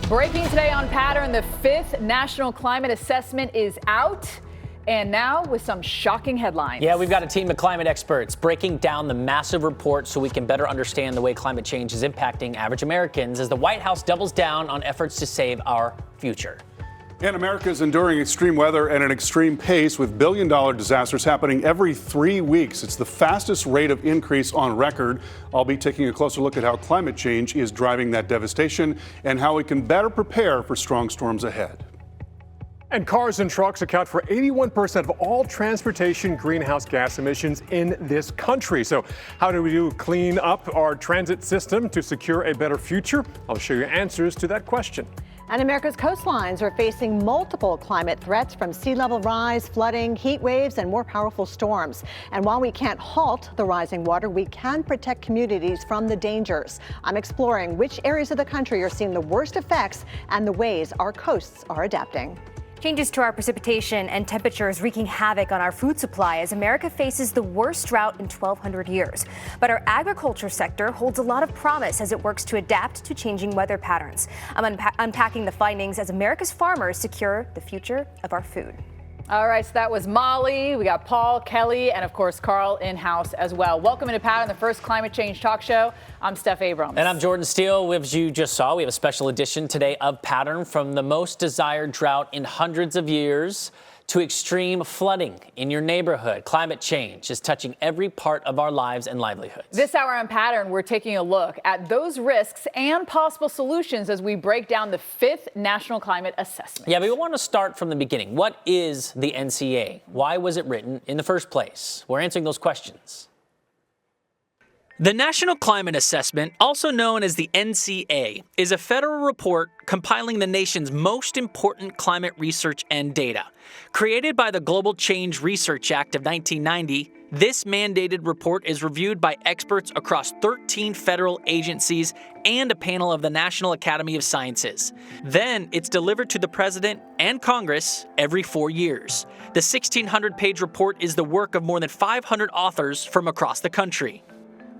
Breaking today on Pattrn, the 5th National Climate Assessment is out. And now with some shocking headlines. Yeah, we've got a team of climate experts breaking down the massive report so we can better understand the way climate change is impacting average Americans as the White House doubles down on efforts to save our future. And America is enduring extreme weather at an extreme pace with billion-dollar disasters happening every 3 weeks. It's the fastest rate of increase on record. I'll be taking a closer look at how climate change is driving that devastation and how we can better prepare for strong storms ahead. And cars and trucks account for 81% of all transportation greenhouse gas emissions in this country. So how do we clean up our transit system to secure a better future? I'll show you answers to that question. And America's coastlines are facing multiple climate threats from sea level rise, flooding, heat waves, and more powerful storms. And while we can't halt the rising water, we can protect communities from the dangers. I'm exploring which areas of the country are seeing the worst effects and the ways our coasts are adapting. Changes to our precipitation and temperatures wreaking havoc on our food supply as America faces the worst drought in 1,200 years. But our agriculture sector holds a lot of promise as it works to adapt to changing weather patterns. I'm unpacking the findings as America's farmers secure the future of our food. All right, so that was Molly. We got Paul, Kelly, and of course, Carl in-house as well. Welcome into Pattrn, the first climate change talk show. I'm Steph Abrams. And I'm Jordan Steele. As you just saw, we have a special edition today of Pattrn, from the most desired drought in hundreds of years to extreme flooding in your neighborhood. Climate change is touching every part of our lives and livelihoods. This hour on Pattrn, we're taking a look at those risks and possible solutions as we break down the 5th National Climate Assessment. Yeah, but we want to start from the beginning. What is the NCA? Why was it written in the first place? We're answering those questions. The National Climate Assessment, also known as the NCA, is a federal report compiling the nation's most important climate research and data. Created by the Global Change Research Act of 1990, this mandated report is reviewed by experts across 13 federal agencies and a panel of the National Academy of Sciences. Then it's delivered to the President and Congress every 4 years. The 1,600-page report is the work of more than 500 authors from across the country.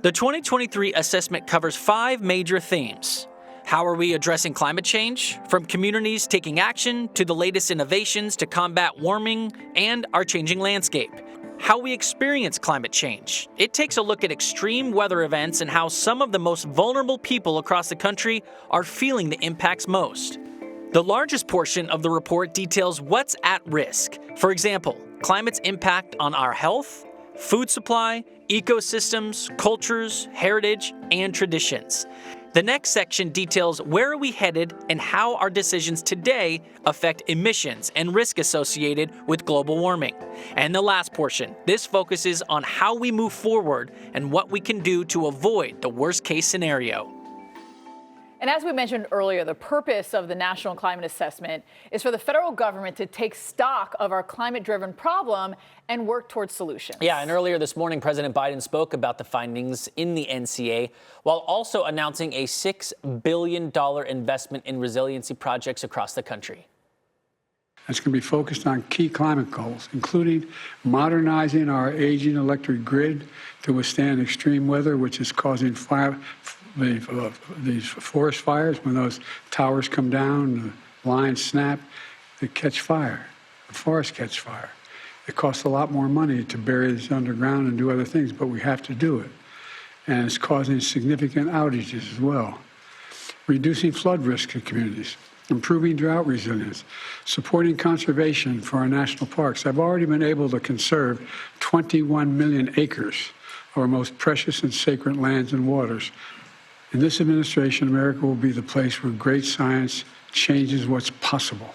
The 2023 assessment covers 5 major themes. How are we addressing climate change? From communities taking action to the latest innovations to combat warming and our changing landscape. How we experience climate change. It takes a look at extreme weather events and how some of the most vulnerable people across the country are feeling the impacts most. The largest portion of the report details what's at risk. For example, climate's impact on our health, food supply, ecosystems, cultures, heritage, and traditions. The next section details where are we headed and how our decisions today affect emissions and risk associated with global warming. And the last portion, this focuses on how we move forward and what we can do to avoid the worst-case scenario. And as we mentioned earlier, the purpose of the National Climate Assessment is for the federal government to take stock of our climate-driven problem and work towards solutions. Yeah, and earlier this morning, President Biden spoke about the findings in the NCA while also announcing a $6 billion investment in resiliency projects across the country. It's going to be focused on key climate goals, including modernizing our aging electric grid to withstand extreme weather, which is causing these forest fires. When those towers come down, the lines snap, they catch fire. The forests catch fire. It costs a lot more money to bury this underground and do other things, but we have to do it. And it's causing significant outages as well. Reducing flood risk in communities, improving drought resilience, supporting conservation for our national parks. I've already been able to conserve 21 million acres of our most precious and sacred lands and waters. In this administration, America will be the place where great science changes what's possible.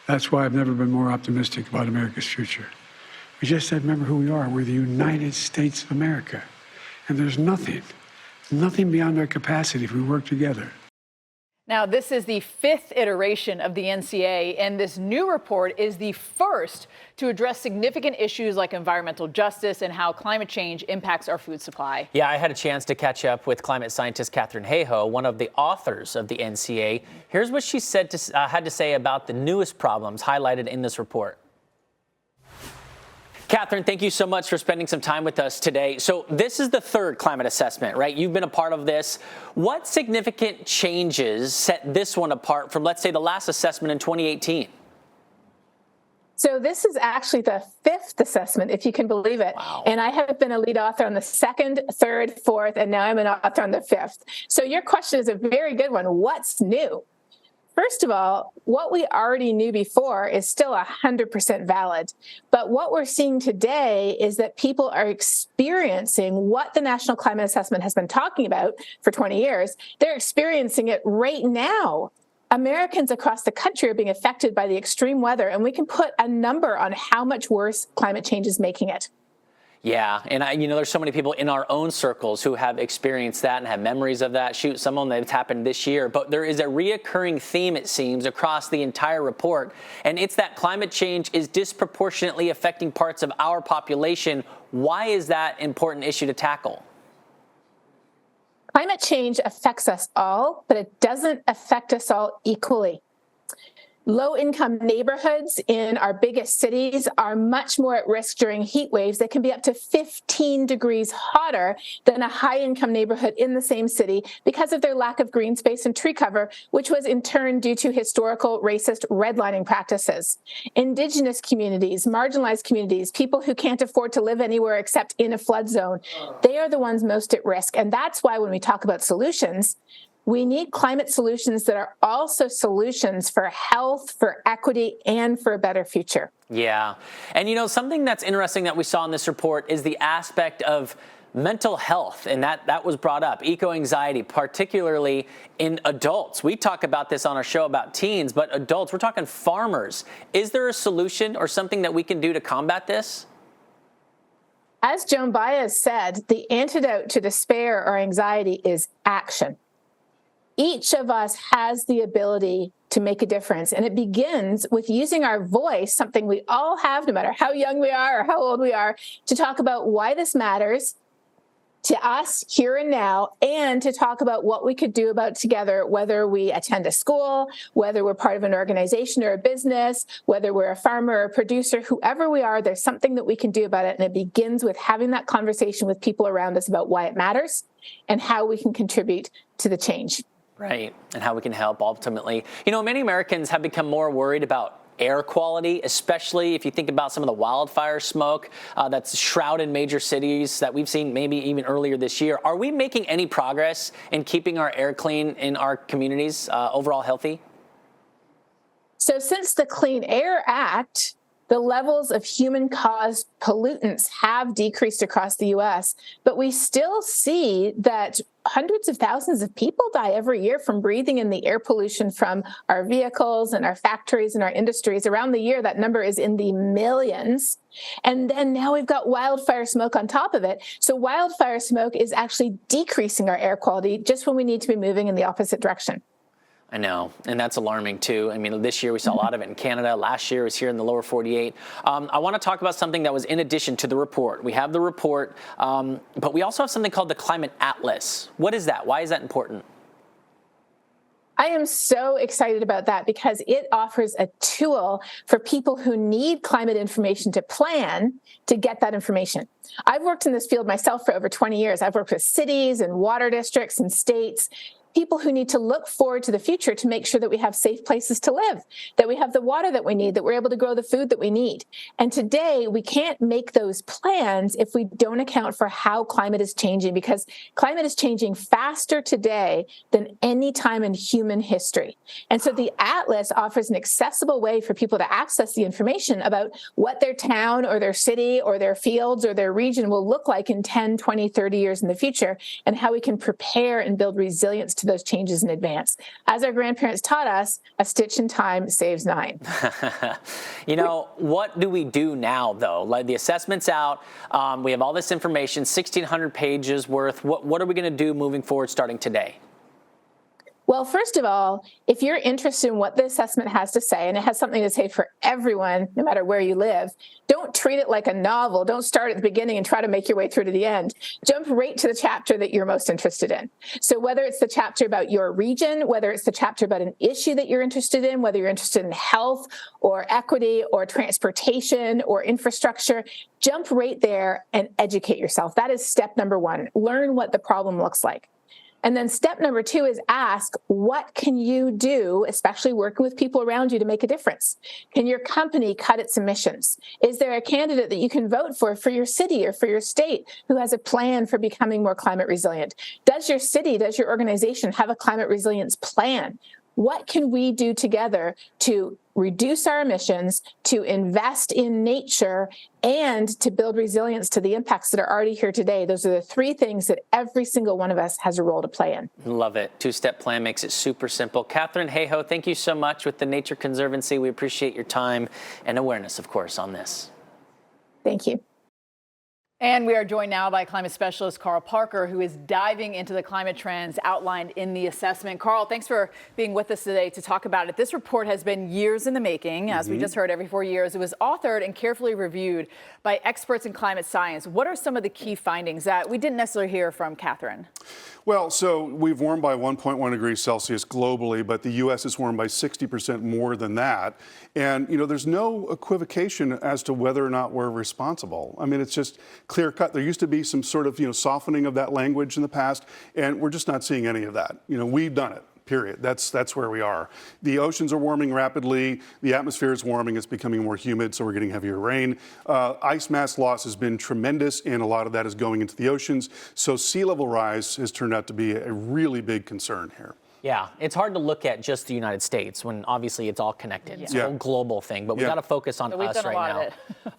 That's why I've never been more optimistic about America's future. We just said, remember who we are. We're the United States of America. And there's nothing beyond our capacity if we work together. Now, this is the 5th iteration of the NCA, and this new report is the first to address significant issues like environmental justice and how climate change impacts our food supply. Yeah, I had a chance to catch up with climate scientist Pattrn, one of the authors of the NCA. Here's what she had to say about the newest problems highlighted in this report. Pattrn, thank you so much for spending some time with us today. So this is the third climate assessment, right? You've been a part of this. What significant changes set this one apart from, let's say, the last assessment in 2018? So this is actually the fifth assessment, if you can believe it. Wow. And I have been a lead author on the second, third, fourth, and now I'm an author on the fifth. So your question is a very good one. What's new? First of all, what we already knew before is still 100% valid. But what we're seeing today is that people are experiencing what the National Climate Assessment has been talking about for 20 years. They're experiencing it right now. Americans across the country are being affected by the extreme weather, and we can put a number on how much worse climate change is making it. Yeah, and there's so many people in our own circles who have experienced that and have memories of that. Shoot, some of them that's happened this year. But there is a reoccurring theme, it seems, across the entire report, and it's that climate change is disproportionately affecting parts of our population. Why is that an important issue to tackle? Climate change affects us all, but it doesn't affect us all equally. Low-income neighborhoods in our biggest cities are much more at risk during heat waves that can be up to 15 degrees hotter than a high-income neighborhood in the same city because of their lack of green space and tree cover, which was in turn due to historical racist redlining practices. Indigenous communities, marginalized communities, people who can't afford to live anywhere except in a flood zone, they are the ones most at risk. And that's why when we talk about solutions, we need climate solutions that are also solutions for health, for equity, and for a better future. Yeah. And something that's interesting that we saw in this report is the aspect of mental health, and that was brought up, eco-anxiety, particularly in adults. We talk about this on our show about teens, but adults, we're talking farmers. Is there a solution or something that we can do to combat this? As Joan Baez said, the antidote to despair or anxiety is action. Each of us has the ability to make a difference, and it begins with using our voice, something we all have, no matter how young we are or how old we are, to talk about why this matters to us here and now, and to talk about what we could do about it together, whether we attend a school, whether we're part of an organization or a business, whether we're a farmer or a producer, whoever we are, there's something that we can do about it. And it begins with having that conversation with people around us about why it matters and how we can contribute to the change. Right, and how we can help ultimately. Many Americans have become more worried about air quality, especially if you think about some of the wildfire smoke that's shrouded major cities that we've seen maybe even earlier this year. Are we making any progress in keeping our air clean in our communities, overall healthy? So since the Clean Air Act, the levels of human-caused pollutants have decreased across the U.S., but we still see that hundreds of thousands of people die every year from breathing in the air pollution from our vehicles and our factories and our industries. Around the year, that number is in the millions. And then now we've got wildfire smoke on top of it. So wildfire smoke is actually decreasing our air quality just when we need to be moving in the opposite direction. I know, and that's alarming too. This year we saw a lot of it in Canada. Last year it was here in the lower 48. I want to talk about something that was in addition to the report. We have the report, but we also have something called the Climate Atlas. What is that? Why is that important? I am so excited about that because it offers a tool for people who need climate information to plan to get that information. I've worked in this field myself for over 20 years. I've worked with cities and water districts and states, people who need to look forward to the future to make sure that we have safe places to live, that we have the water that we need, that we're able to grow the food that we need. And today, we can't make those plans if we don't account for how climate is changing, because climate is changing faster today than any time in human history. And so the Atlas offers an accessible way for people to access the information about what their town or their city or their fields or their region will look like in 10, 20, 30 years in the future, and how we can prepare and build resilience to those changes in advance. As our grandparents taught us, a stitch in time saves 9. What do we do now, though? Like, the assessment's out. We have all this information, 1,600 pages worth. What are we going to do moving forward starting today? Well, first of all, if you're interested in what the assessment has to say, and it has something to say for everyone, no matter where you live, don't treat it like a novel. Don't start at the beginning and try to make your way through to the end. Jump right to the chapter that you're most interested in. So whether it's the chapter about your region, whether it's the chapter about an issue that you're interested in, whether you're interested in health or equity or transportation or infrastructure, jump right there and educate yourself. That is step number one. Learn what the problem looks like. And then step number two is ask, what can you do, especially working with people around you, to make a difference? Can your company cut its emissions? Is there a candidate that you can vote for your city or for your state who has a plan for becoming more climate resilient? Does your city, does your organization have a climate resilience plan? What can we do together to reduce our emissions, to invest in nature, and to build resilience to the impacts that are already here today? Those are the three things that every single one of us has a role to play in. Love it. Two-step plan makes it super simple. Pattrn Hayhoe, thank you so much with the Nature Conservancy. We appreciate your time and awareness, of course, on this. Thank you. And we are joined now by climate specialist Carl Parker, who is diving into the climate trends outlined in the assessment. Carl, thanks for being with us today to talk about it. This report has been years in the making. As we just heard, every 4 years. It was authored and carefully reviewed by experts in climate science. What are some of the key findings that we didn't necessarily hear from Pattrn? Well, so we've warmed by 1.1 degrees Celsius globally, but the U.S. has warmed by 60% more than that. And, you know, there's no equivocation as to whether or not we're responsible. I mean, it's just clear cut. There used to be some sort of, softening of that language in the past, and we're just not seeing any of that. We've done it. Period. That's where we are. The oceans are warming rapidly. The atmosphere is warming. It's becoming more humid, so we're getting heavier rain. Ice mass loss has been tremendous, and a lot of that is going into the oceans. So sea level rise has turned out to be a really big concern here. Yeah, it's hard to look at just the United States when obviously it's all connected. It's a whole global thing, but we got to focus on us right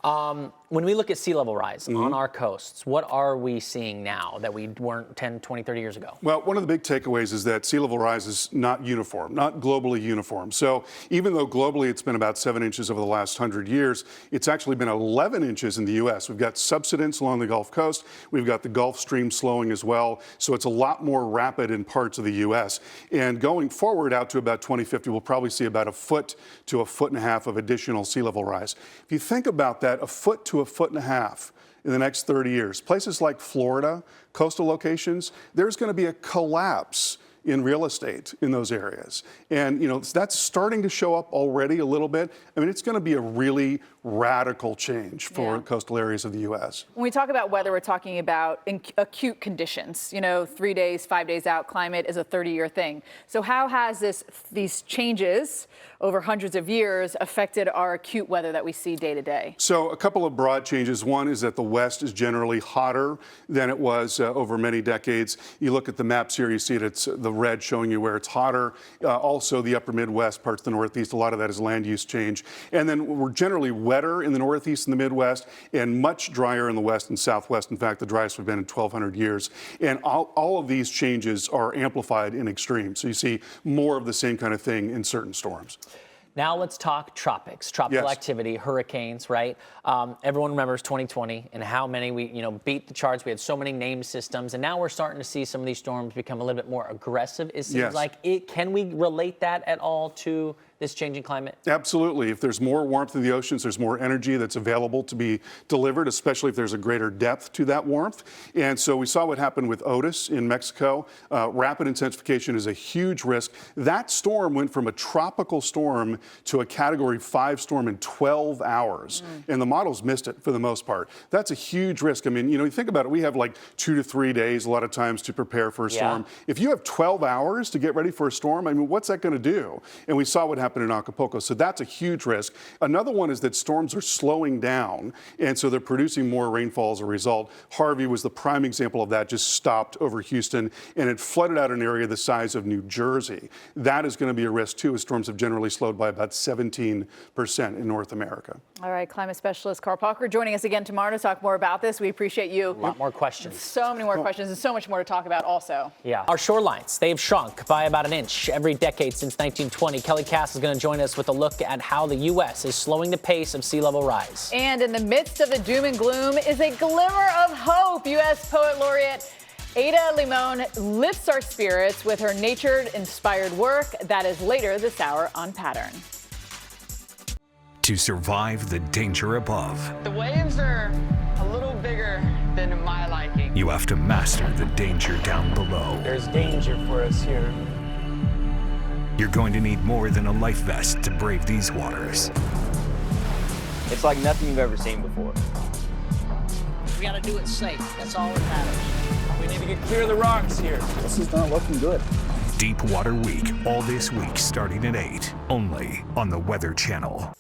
now. When we look at sea level rise on our coasts, what are we seeing now that we weren't 10, 20, 30 years ago? Well, one of the big takeaways is that sea level rise is not uniform, not globally uniform. So even though globally it's been about 7 inches over the last 100 years, it's actually been 11 inches in the U.S. We've got subsidence along the Gulf Coast. We've got the Gulf Stream slowing as well. So it's a lot more rapid in parts of the U.S. And going forward out to about 2050, we'll probably see about 1 foot to 1.5 feet of additional sea level rise. If you think about that, 1 foot to 1.5 feet in the next 30 years, places like Florida, coastal locations, there's going to be a collapse in real estate in those areas. And, that's starting to show up already a little bit. I mean, it's going to be a really radical change for coastal areas of the U.S. When we talk about weather, we're talking about acute conditions. 3 days, 5 days out, climate is a 30-year thing. So how has these changes over hundreds of years affected our acute weather that we see day to day? So a couple of broad changes. One is that the West is generally hotter than it was over many decades. You look at the maps here, you see it's the red showing you where it's hotter. Also the upper Midwest, parts of the Northeast, a lot of that is land use change. And then we're generally wetter in the Northeast and the Midwest and much drier in the West and Southwest. In fact, the driest we've been in 1,200 years. And all of these changes are amplified in extremes. So you see more of the same kind of thing in certain storms. Now let's talk tropics, tropical activity, hurricanes, right? Everyone remembers 2020 and how many we, beat the charts. We had so many named systems, and now we're starting to see some of these storms become a little bit more aggressive. It seems like it. Can we relate that at all to this changing climate? Absolutely. If there's more warmth in the oceans, there's more energy that's available to be delivered, especially if there's a greater depth to that warmth. And so we saw what happened with Otis in Mexico. Rapid intensification is a huge risk. That storm went from a tropical storm to a Category 5 storm in 12 hours. And the models missed it for the most part. That's a huge risk. I mean, you think about it, we have like 2 to 3 days a lot of times to prepare for a storm. If you have 12 hours to get ready for a storm, I mean, what's that going to do? And we saw what happened in Acapulco. So that's a huge risk. Another one is that storms are slowing down, and so they're producing more rainfall as a result. Harvey was the prime example of that, just stopped over Houston, and it flooded out an area the size of New Jersey. That is going to be a risk, too, as storms have generally slowed by about 17% in North America. All right, climate specialist Carl Parker joining us again tomorrow to talk more about this. We appreciate you. A lot more questions. So many more questions and so much more to talk about also. Yeah. Our shorelines, they've shrunk by about an inch every decade since 1920. Kelly Cass is going to join us with a look at how the U.S. is slowing the pace of sea level rise. And in the midst of the doom and gloom is a glimmer of hope. U.S. Poet Laureate Ada Limon lifts our spirits with her nature-inspired work. That is later this hour on Pattrn. to survive the danger above. The waves are a little bigger than my liking. You have to master the danger down below. There's danger for us here. You're going to need more than a life vest to brave these waters. It's like nothing you've ever seen before. We gotta do it safe. That's all that matters. We need to get clear of the rocks here. This is not looking good. Deep Water Week, all this week starting at 8, only on the Weather Channel.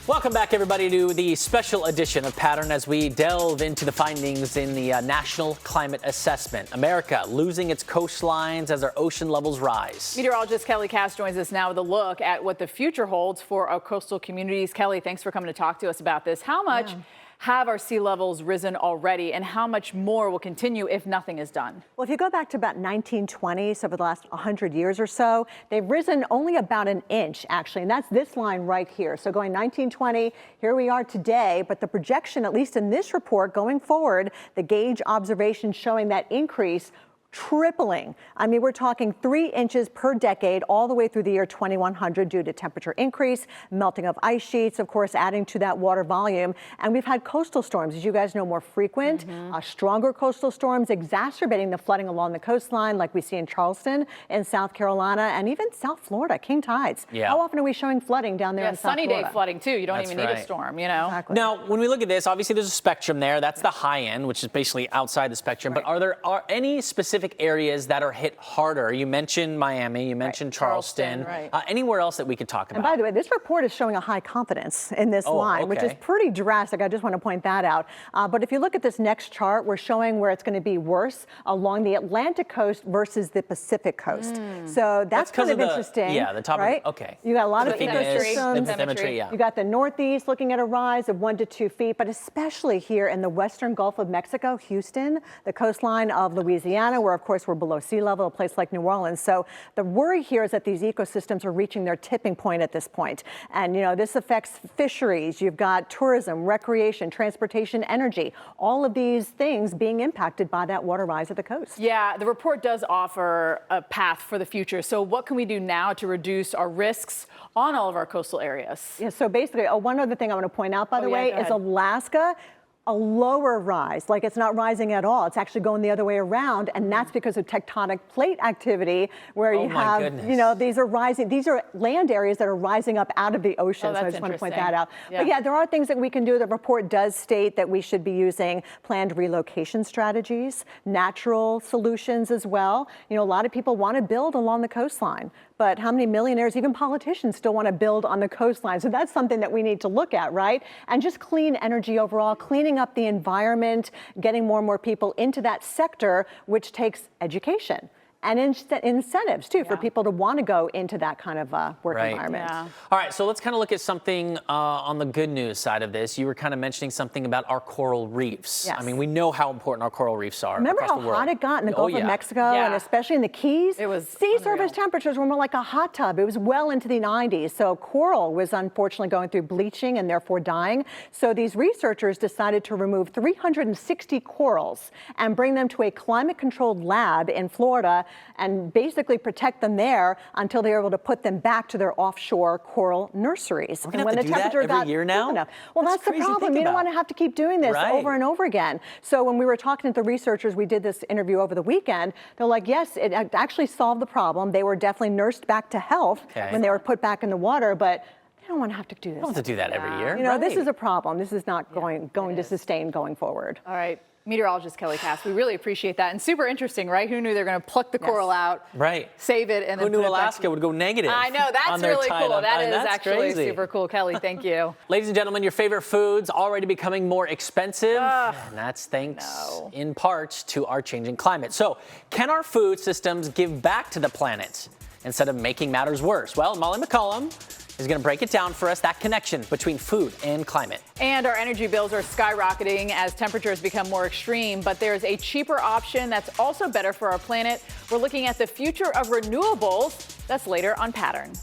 Welcome back, everybody, to the special edition of Pattrn as we delve into the findings in the National Climate Assessment. America losing its coastlines as our ocean levels rise. Meteorologist Kelly Cass joins us now with a look at what the future holds for our coastal communities. Kelly, thanks for coming to talk to us about this. How much have our sea levels risen already, and how much more will continue if nothing is done? Well, if you go back to about 1920, so over the last 100 years or so, they've risen only about an inch, actually, and that's this line right here. So going 1920, here we are today, but the projection, at least in this report going forward, the gauge observation showing that increase tripling. I mean, we're talking 3 inches per decade all the way through the year 2100 due to temperature increase, melting of ice sheets, of course, adding to that water volume. And we've had coastal storms, as you guys know, more frequent, stronger coastal storms exacerbating the flooding along the coastline like we see in Charleston in South Carolina and even South Florida, king tides. Yeah. How often are we showing flooding down there in South sunny Florida? day flooding too. You don't That's even need a right. storm, you know? Exactly. Now, when we look at this, obviously there's a spectrum there. That's the high end, which is basically outside the spectrum. But are there any specific areas that are hit harder? You mentioned Miami, you mentioned Charleston. right. Anywhere else that we could talk about? And by the way, this report is showing a high confidence in this line, which is okay. pretty drastic. I just want to point that out. But if you look at this next chart, we're showing where it's going to be worse along the Atlantic coast versus the Pacific coast. So that's kind of interesting. Yeah, the top right? of okay. You got a lot of Bathymetry. ecosystems. Bathymetry, yeah. You got the Northeast looking at a rise of 1 to 2 feet, but especially here in the western Gulf of Mexico, Houston, the coastline of Louisiana, where of course we're below sea level, a place like New Orleans. So the worry here is that these ecosystems are reaching their tipping point at this point. And, you know, this affects fisheries. You've got tourism, recreation, transportation, energy, all of these things being impacted by that water rise at the coast. Yeah, the report does offer a path for the future. So what can we do now to reduce our risks on all of our coastal areas? Yeah, so basically, one other thing I want to point out, by the way, go is ahead. Alaska, a lower rise, like it's not rising at all. It's actually going the other way around, and that's because of tectonic plate activity, where you have, you know, these are rising. These are land areas that are rising up out of the ocean. So I just want to point that out. Yeah. But yeah, there are things that we can do. The report does state that we should be using planned relocation strategies, natural solutions as well. You know, a lot of people want to build along the coastline, but how many millionaires, even politicians, still want to build on the coastline? So that's something that we need to look at, right? And just clean energy overall, cleaning up the environment, getting more and more people into that sector, which takes education and incentives, too, for people to want to go into that kind of work environment. Yeah. All right, so let's kind of look at something on the good news side of this. You were kind of mentioning something about our coral reefs. Yes. I mean, we know how important our coral reefs are. Remember across how the world. hot it got in the Gulf of Mexico, and especially in the Keys? It was sea surface temperatures were more like a hot tub. It was well into the 90s. So coral was unfortunately going through bleaching and therefore dying. So these researchers decided to remove 360 corals and bring them to a climate-controlled lab in Florida and basically protect them there until they were able to put them back to their offshore coral nurseries. We're gonna have to do that every year now? Well, that's the crazy to problem. think You don't about. want to have to keep doing this over and over again. So when we were talking to the researchers, we did this interview over the weekend, they're like, yes, it actually solved the problem. They were definitely nursed back to health when they were put back in the water, but you don't want to have to do this. We don't have to do that every year. You know, this is a problem. This is not going to sustain going forward. All right. Meteorologist Kelly Cass, we really appreciate that. And super interesting, right? Who knew they're going to pluck the coral out, save it, and then Who knew put it back Alaska would go negative? I know, that's on their really tide. cool. That is That's actually crazy. super cool. Kelly, thank you. Ladies and gentlemen, your favorite foods already becoming more expensive, and that's thanks in part to our changing climate. So, can our food systems give back to the planet instead of making matters worse? Well, Molly McCollum is going to break it down for us, that connection between food and climate. And our energy bills are skyrocketing as temperatures become more extreme, but there's a cheaper option that's also better for our planet. We're looking at the future of renewables. That's later on Pattrn.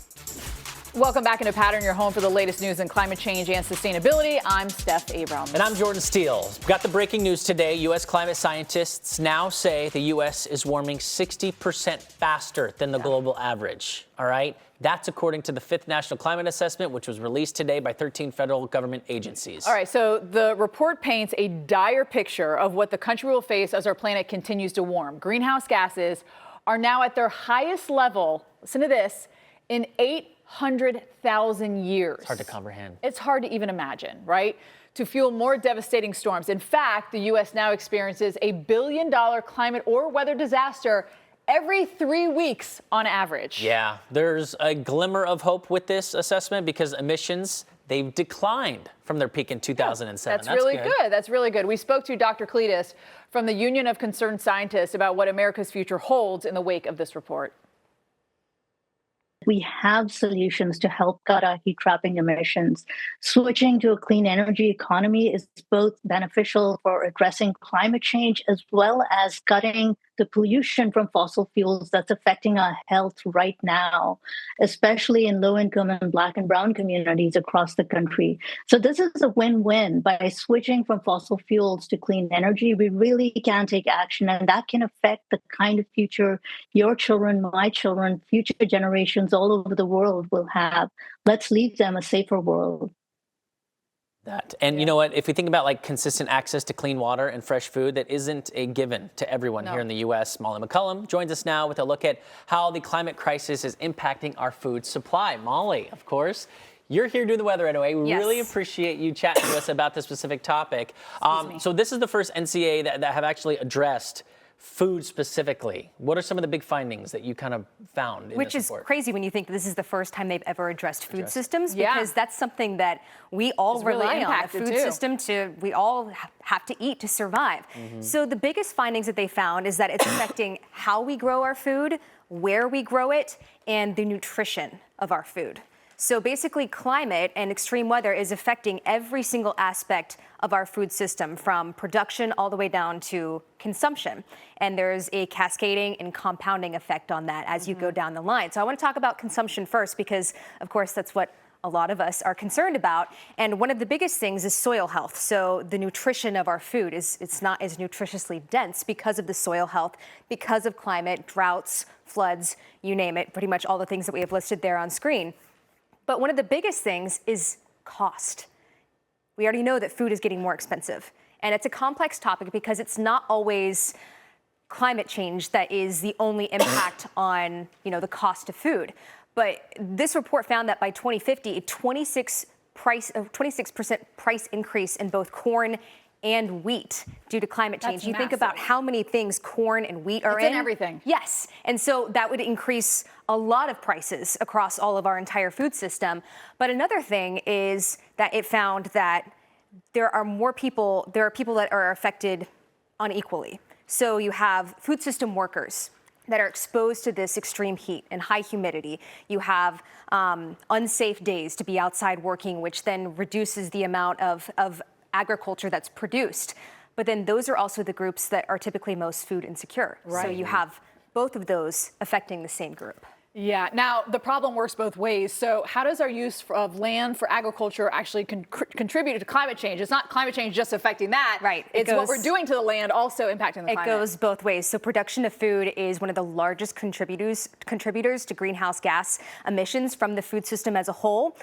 Welcome back into Pattrn, your home for the latest news in climate change and sustainability. I'm Steph Abrams. And I'm Jordan Steele. Got the breaking news today. U.S. climate scientists now say the U.S. is warming 60% faster than the global average. All right? That's according to the 5th National Climate Assessment, which was released today by 13 federal government agencies. All right, so the report paints a dire picture of what the country will face as our planet continues to warm. Greenhouse gases are now at their highest level, listen to this, in 800,000 years. It's hard to comprehend. It's hard to even imagine, right? To fuel more devastating storms. In fact, the U.S. now experiences $1 billion climate or weather disaster every 3 weeks on average. Yeah, there's a glimmer of hope with this assessment because emissions, they've declined from their peak in 2007. That's really good. That's really good. We spoke to Dr. Cletus from the Union of Concerned Scientists about what America's future holds in the wake of this report. We have solutions to help cut our heat trapping emissions. Switching to a clean energy economy is both beneficial for addressing climate change as well as cutting the pollution from fossil fuels that's affecting our health right now, especially in low-income and Black and Brown communities across the country. So this is a win-win. By switching from fossil fuels to clean energy, we really can take action, and that can affect the kind of future your children, my children, future generations all over the world will have. Let's leave them a safer world. And you know what, if we think about like consistent access to clean water and fresh food, that isn't a given to everyone here in the U.S. Molly McCullum joins us now with a look at how the climate crisis is impacting our food supply. Molly, of course, you're here doing the weather anyway. We really appreciate you chatting to us about this specific topic. So this is the first NCA that have actually addressed food specifically. What are some of the big findings that you kind of found in Which this is report? crazy when you think this is the first time they've ever addressed food systems, because that's something that we all rely on. The food system we all have to eat to survive. So the biggest findings that they found is that it's affecting how we grow our food, where we grow it, and the nutrition of our food. So basically, climate and extreme weather is affecting every single aspect of our food system, from production all the way down to consumption. And there's a cascading and compounding effect on that as you go down the line. So I want to talk about consumption first because, of course, that's what a lot of us are concerned about. And one of the biggest things is soil health. So the nutrition of our food it's not as nutritiously dense because of the soil health, because of climate, droughts, floods, you name it, pretty much all the things that we have listed there on screen. But one of the biggest things is cost. We already know that food is getting more expensive. And it's a complex topic because it's not always climate change that is the only impact on, the cost of food. But this report found that by 2050, a 26% price increase in both corn and wheat due to climate change. You think about how many things corn and wheat are in. Everything. Yes. And so that would increase a lot of prices across all of our entire food system. But another thing is that it found that there are people that are affected unequally. So you have food system workers that are exposed to this extreme heat and high humidity. You have unsafe days to be outside working, which then reduces the amount of agriculture that's produced. But then those are also the groups that are typically most food insecure. So you have both of those affecting the same group. Yeah. Now, the problem works both ways. So how does our use of land for agriculture actually contribute to climate change? It's not climate change just affecting that. Right. It's what we're doing to the land also impacting the climate. It goes both ways. So production of food is one of the largest contributors to greenhouse gas emissions from the food system as a whole.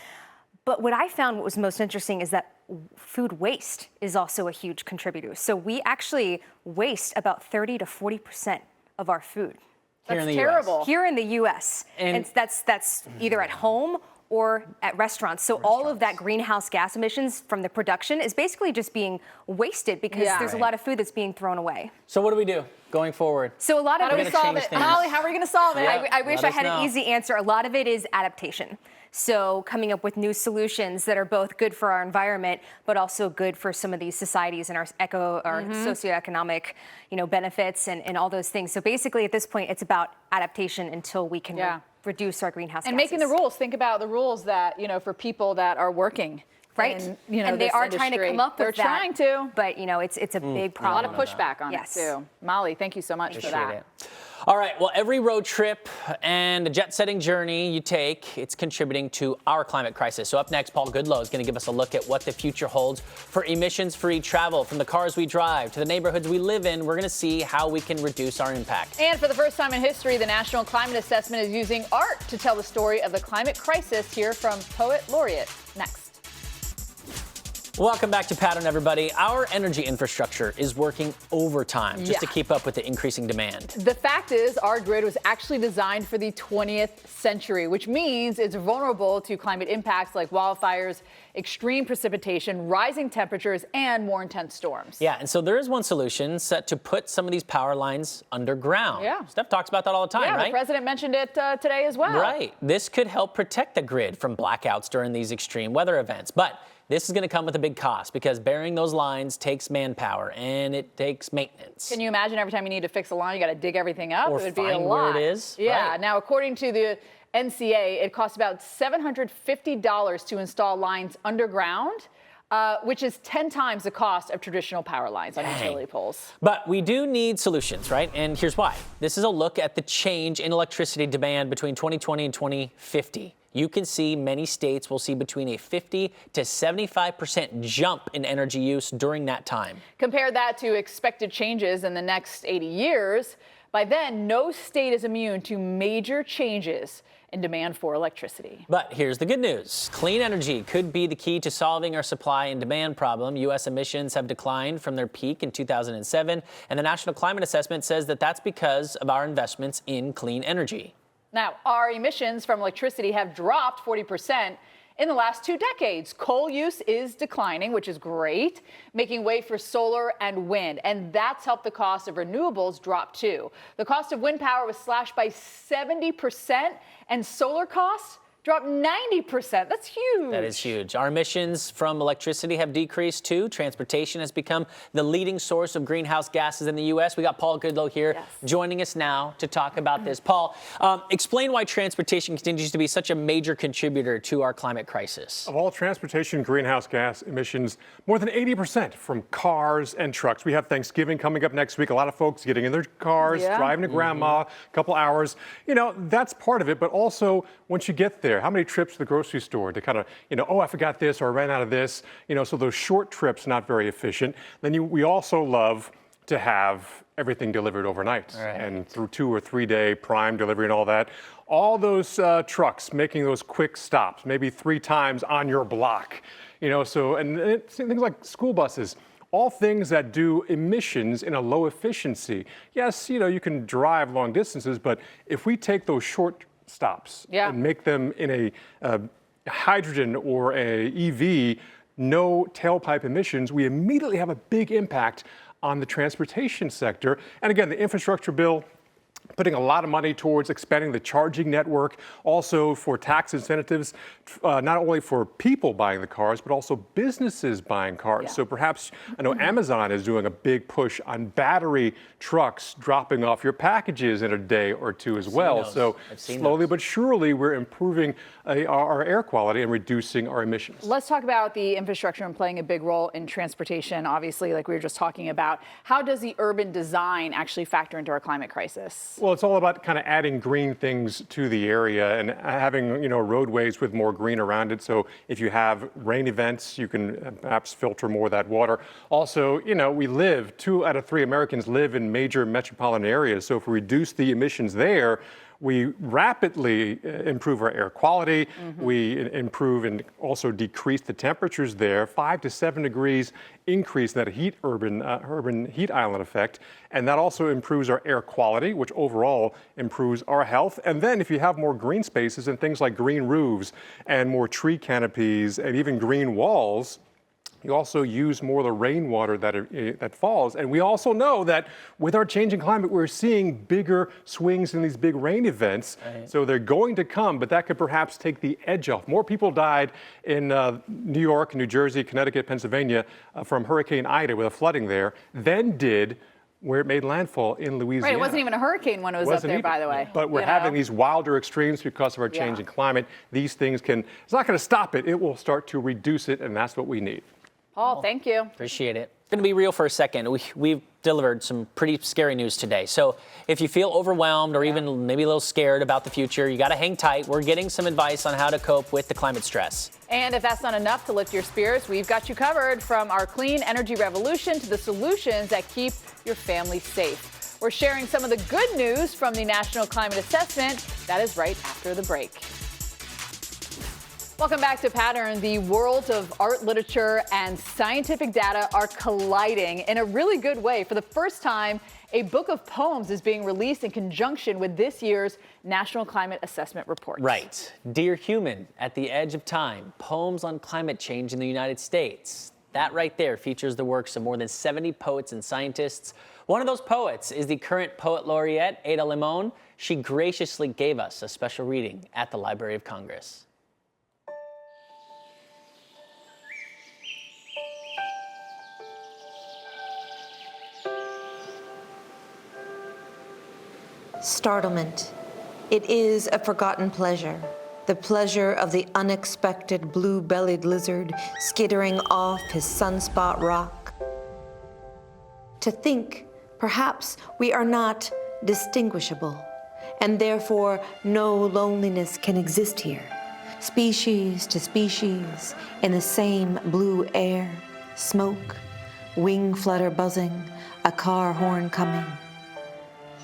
But what I found what was most interesting is that food waste is also a huge contributor. So we actually waste about 30 to 40% of our food. That's terrible. Here in the U.S. And that's either at home or at restaurants. So all of that greenhouse gas emissions from the production is basically just being wasted because there's a lot of food that's being thrown away. So what do we do going forward? So a lot of it is solve it. Molly, how are we going to solve it? I wish I had an easy answer. A lot of it is adaptation. So coming up with new solutions that are both good for our environment, but also good for some of these societies and our socioeconomic, benefits and all those things. So basically at this point, it's about adaptation until we can reduce our greenhouse gases. And making the rules. Think about the rules that, for people that are working Right. in, and they this are trying to industry. come up with They're that. trying to. But, it's a big problem. A lot of pushback on Yes. it, too. Molly, thank you so much for that. Appreciate it. All right, well, every road trip and a jet-setting journey you take, it's contributing to our climate crisis. So up next, Paul Goodlow is going to give us a look at what the future holds for emissions-free travel. From the cars we drive to the neighborhoods we live in, we're going to see how we can reduce our impact. And for the first time in history, the National Climate Assessment is using art to tell the story of the climate crisis. Here from Poet Laureate next. Welcome back to Pattrn, everybody. Our energy infrastructure is working overtime just to keep up with the increasing demand. The fact is, our grid was actually designed for the 20th century, which means it's vulnerable to climate impacts like wildfires, extreme precipitation, rising temperatures, and more intense storms. Yeah, and so there is one solution set to put some of these power lines underground. Yeah. Steph talks about that all the time, right? Yeah, the president mentioned it today as well. Right. This could help protect the grid from blackouts during these extreme weather events. But this is going to come with a big cost because burying those lines takes manpower and it takes maintenance. Can you imagine every time you need to fix a line, you got to dig everything up? Or it would be a find lot. where it is. Yeah. Right. Now, according to the NCA, it costs about $750 to install lines underground, which is 10 times the cost of traditional power lines on utility poles. But we do need solutions, right? And here's why. This is a look at the change in electricity demand between 2020 and 2050. You can see many states will see between a 50 to 75% jump in energy use during that time. Compare that to expected changes in the next 80 years. By then, no state is immune to major changes in demand for electricity. But here's the good news. Clean energy could be the key to solving our supply and demand problem. U.S. emissions have declined from their peak in 2007, and the National Climate Assessment says that that's because of our investments in clean energy. Now, our emissions from electricity have dropped 40% in the last 2 decades. Coal use is declining, which is great, making way for solar and wind. And that's helped the cost of renewables drop too. The cost of wind power was slashed by 70%, and solar costs dropped 90%. That's huge. That is huge. Our emissions from electricity have decreased too. Transportation has become the leading source of greenhouse gases in the U.S. We got Paul Goodlow here joining us now to talk about this. Paul, explain why transportation continues to be such a major contributor to our climate crisis. Of all transportation greenhouse gas emissions, more than 80% from cars and trucks. We have Thanksgiving coming up next week. A lot of folks getting in their cars, driving to grandma, a couple hours. That's part of it. But also, once you get there, how many trips to the grocery store to kind of, oh, I forgot this or I ran out of this, so those short trips, not very efficient. Then we also love to have everything delivered overnight and through 2 or 3 day prime delivery and all that. All those trucks making those quick stops, maybe 3 times on your block, and things like school buses. All things that do emissions in a low efficiency. Yes, you can drive long distances, but if we take those short stops and make them in a hydrogen or a EV, no tailpipe emissions, we immediately have a big impact on the transportation sector. And again, the infrastructure bill putting a lot of money towards expanding the charging network, also for tax incentives, not only for people buying the cars, but also businesses buying cars. So perhaps, I know Amazon is doing a big push on battery trucks dropping off your packages in a day or 2 as well. So slowly but surely, we're improving our air quality and reducing our emissions. Let's talk about the infrastructure and playing a big role in transportation, obviously, like we were just talking about. How does the urban design actually factor into our climate crisis? Well, it's all about kind of adding green things to the area and having, roadways with more green around it. So if you have rain events, you can perhaps filter more of that water. Also, we live, 2 out of 3 Americans live in major metropolitan areas. So if we reduce the emissions there, we rapidly improve our air quality. We improve and also decrease the temperatures there, 5 to 7 degrees increase that urban heat island effect. And that also improves our air quality, which overall improves our health. And then if you have more green spaces and things like green roofs and more tree canopies and even green walls, you also use more of the rainwater that falls. And we also know that with our changing climate, we're seeing bigger swings in these big rain events. So they're going to come, but that could perhaps take the edge off. More people died in New York, New Jersey, Connecticut, Pennsylvania from Hurricane Ida with the flooding there than did where it made landfall in Louisiana. Right, it wasn't even a hurricane when it was up there, by the way. But we're having these wilder extremes because of our changing climate. These things it's not going to stop it. It will start to reduce it, and that's what we need. Paul, thank you. Appreciate it. Going to be real for a second. We've delivered some pretty scary news today. So if you feel overwhelmed or even maybe a little scared about the future, you got to hang tight. We're getting some advice on how to cope with the climate stress. And if that's not enough to lift your spirits, we've got you covered, from our clean energy revolution to the solutions that keep your family safe. We're sharing some of the good news from the National Climate Assessment. That is right after the break. Welcome back to Pattrn. The worlds of art, literature, and scientific data are colliding in a really good way. For the first time, a book of poems is being released in conjunction with this year's National Climate Assessment report. Right. Dear Human, at the Edge of Time, poems on climate change in the United States. That right there features the works of more than 70 poets and scientists. One of those poets is the current poet laureate, Ada Limon. She graciously gave us a special reading at the Library of Congress. Startlement. It is a forgotten pleasure, the pleasure of the unexpected blue-bellied lizard skittering off his sunspot rock. To think, perhaps we are not distinguishable, and therefore no loneliness can exist here. Species to species, in the same blue air, smoke, wing flutter buzzing, a car horn coming.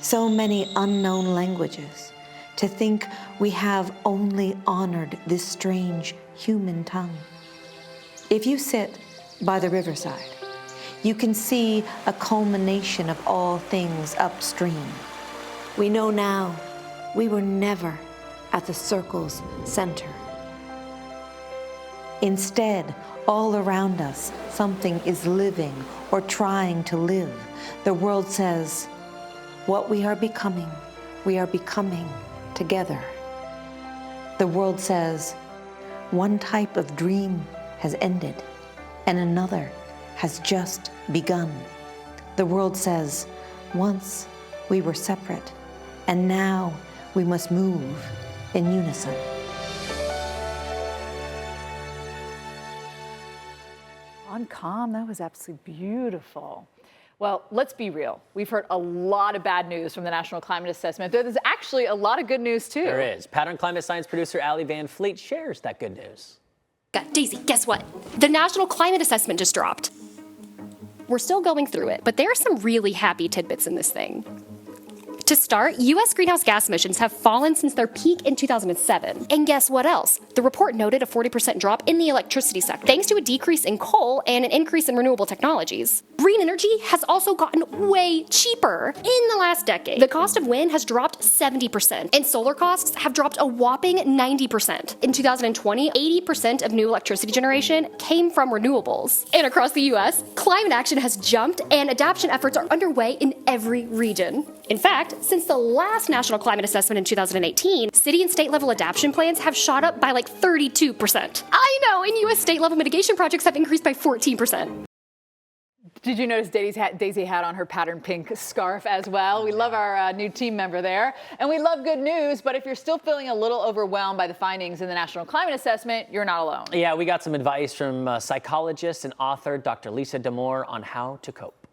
So many unknown languages. To think we have only honored this strange human tongue. If you sit by the riverside, you can see a culmination of all things upstream. We know now we were never at the circle's center. Instead, all around us, something is living or trying to live. The world says, what we are becoming together. The world says, one type of dream has ended and another has just begun. The world says, once we were separate and now we must move in unison. On calm, that was absolutely beautiful. Well, let's be real. We've heard a lot of bad news from the National Climate Assessment. There's actually a lot of good news, too. There is. Pattrn climate science producer Allie Van Fleet shares that good news. Daisy, guess what? The National Climate Assessment just dropped. We're still going through it, but there are some really happy tidbits in this thing. To start, U.S. greenhouse gas emissions have fallen since their peak in 2007. And guess what else? The report noted a 40% drop in the electricity sector, thanks to a decrease in coal and an increase in renewable technologies. Green energy has also gotten way cheaper. In the last decade, the cost of wind has dropped 70%, and solar costs have dropped a whopping 90%. In 2020, 80% of new electricity generation came from renewables. And across the U.S., climate action has jumped, and adaptation efforts are underway in every region. In fact, since the last National Climate Assessment in 2018, city and state level adaptation plans have shot up by like 32%. I know, and U.S. state level mitigation projects have increased by 14%. Did you notice Daisy had on her Pattrn pink scarf as well? We love our new team member there. And we love good news, but if you're still feeling a little overwhelmed by the findings in the National Climate Assessment, you're not alone. Yeah, we got some advice from psychologist and author Dr. Lisa Damore on how to cope.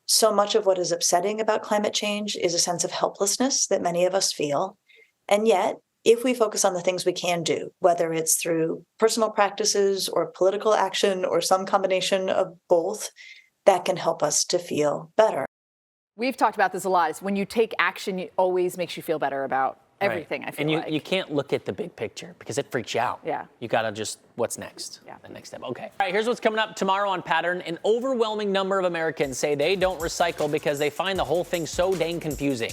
So much of what is upsetting about climate change is a sense of helplessness that many of us feel. And yet, if we focus on the things we can do, whether it's through personal practices or political action or some combination of both, that can help us to feel better. We've talked about this a lot. It's when you take action, it always makes you feel better about everything, right. I feel And you can't look at the big picture because it freaks you out. Yeah. You got to just, what's next? Yeah. The next step. Okay. All right, here's what's coming up tomorrow on Pattrn. An overwhelming number of Americans say they don't recycle because they find the whole thing so dang confusing.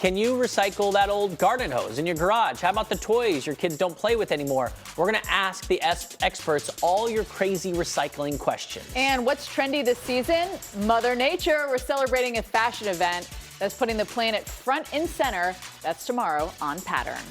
Can you recycle that old garden hose in your garage? How about the toys your kids don't play with anymore? We're going to ask the experts all your crazy recycling questions. And what's trendy this season? Mother Nature. We're celebrating a fashion event that's putting the planet front and center. That's tomorrow on Pattrn.